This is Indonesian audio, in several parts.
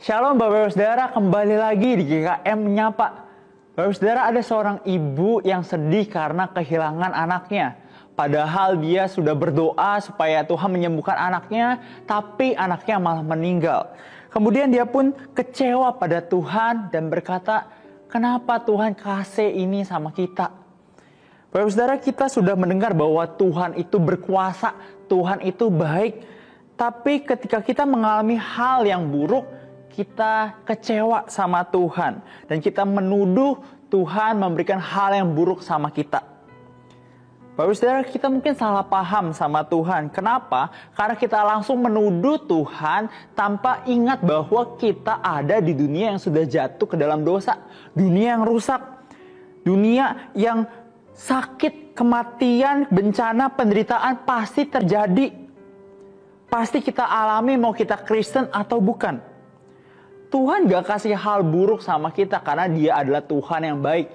Shalom Bapak Ibu Saudara, kembali lagi di GKM Menyapa. Bapak Ibu Saudara, ada seorang ibu yang sedih karena kehilangan anaknya. Padahal dia sudah berdoa supaya Tuhan menyembuhkan anaknya, tapi anaknya malah meninggal. Kemudian dia pun kecewa pada Tuhan dan berkata, kenapa Tuhan kasih ini sama kita? Bapak Ibu Saudara, kita sudah mendengar bahwa Tuhan itu berkuasa, Tuhan itu baik. Tapi ketika kita mengalami hal yang buruk, kita kecewa sama Tuhan. Dan kita menuduh Tuhan memberikan hal yang buruk sama kita. Bapak Saudara, kita mungkin salah paham sama Tuhan. Kenapa? Karena kita langsung menuduh Tuhan tanpa ingat bahwa kita ada di dunia yang sudah jatuh ke dalam dosa. Dunia yang rusak. Dunia yang sakit, kematian, bencana, penderitaan pasti terjadi. Pasti kita alami mau kita Kristen atau bukan. Tuhan gak kasih hal buruk sama kita karena dia adalah Tuhan yang baik.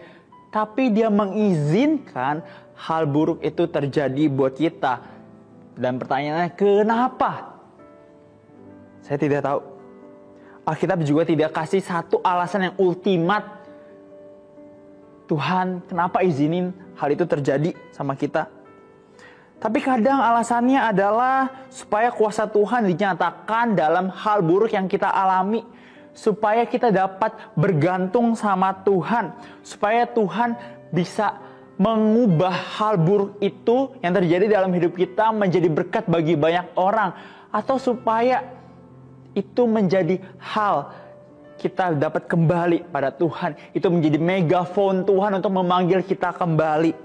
Tapi dia mengizinkan hal buruk itu terjadi buat kita. Dan pertanyaannya, kenapa? Saya tidak tahu. Alkitab juga tidak kasih satu alasan yang ultimat. Tuhan, kenapa izinin hal itu terjadi sama kita? Tapi kadang alasannya adalah supaya kuasa Tuhan dinyatakan dalam hal buruk yang kita alami. Supaya kita dapat bergantung sama Tuhan. Supaya Tuhan bisa mengubah hal buruk itu yang terjadi dalam hidup kita menjadi berkat bagi banyak orang. Atau supaya itu menjadi hal kita dapat kembali pada Tuhan. Itu menjadi megafon Tuhan untuk memanggil kita kembali.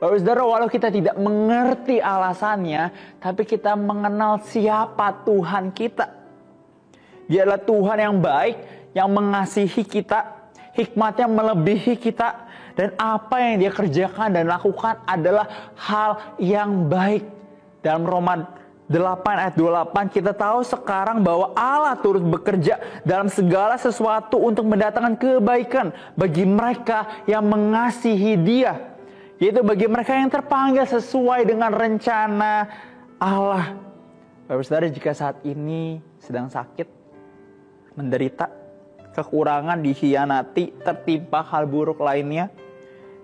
Bapak Saudara, walau kita tidak mengerti alasannya, tapi kita mengenal siapa Tuhan kita. Dia adalah Tuhan yang baik, yang mengasihi kita, hikmatnya melebihi kita, dan apa yang dia kerjakan dan lakukan adalah hal yang baik. Dalam Roma 8 ayat 28 kita tahu sekarang bahwa Allah turut bekerja dalam segala sesuatu untuk mendatangkan kebaikan bagi mereka yang mengasihi Dia. Yaitu bagi mereka yang terpanggil sesuai dengan rencana Allah. Bapak Saudara, jika saat ini sedang sakit, menderita, kekurangan, dikhianati, tertimpa hal buruk lainnya,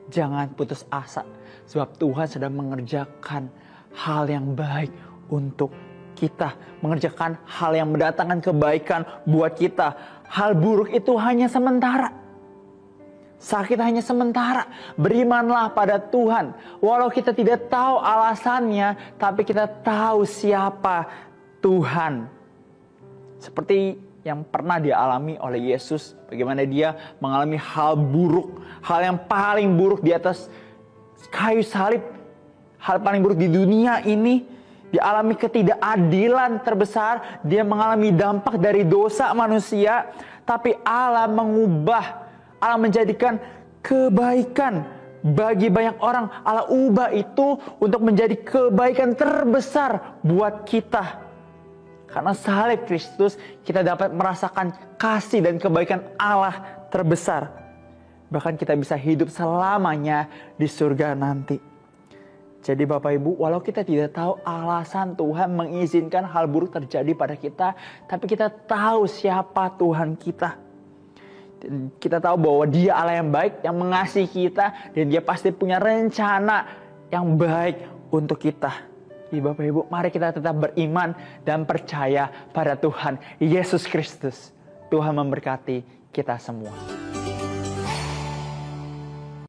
jangan putus asa. Sebab Tuhan sedang mengerjakan hal yang baik untuk kita. Mengerjakan hal yang mendatangkan kebaikan buat kita. Hal buruk itu hanya sementara. Sakit hanya sementara. Berimanlah pada Tuhan. Walau kita tidak tahu alasannya, tapi kita tahu siapa Tuhan. Seperti yang pernah dialami oleh Yesus. Bagaimana dia mengalami hal buruk. Hal yang paling buruk di atas kayu salib. Hal paling buruk di dunia ini. Dialami ketidakadilan terbesar. Dia mengalami dampak dari dosa manusia. Tapi Allah mengubah. Allah menjadikan kebaikan bagi banyak orang. Allah ubah itu untuk menjadi kebaikan terbesar buat kita. Karena salib Kristus kita dapat merasakan kasih dan kebaikan Allah terbesar. Bahkan kita bisa hidup selamanya di surga nanti. Jadi Bapak Ibu, walau kita tidak tahu alasan Tuhan mengizinkan hal buruk terjadi pada kita, tapi kita tahu siapa Tuhan kita. Dan kita tahu bahwa Dia Allah yang baik, yang mengasihi kita, dan Dia pasti punya rencana yang baik untuk kita. Bapak Ibu, mari kita tetap beriman dan percaya pada Tuhan Yesus Kristus. Tuhan memberkati kita semua.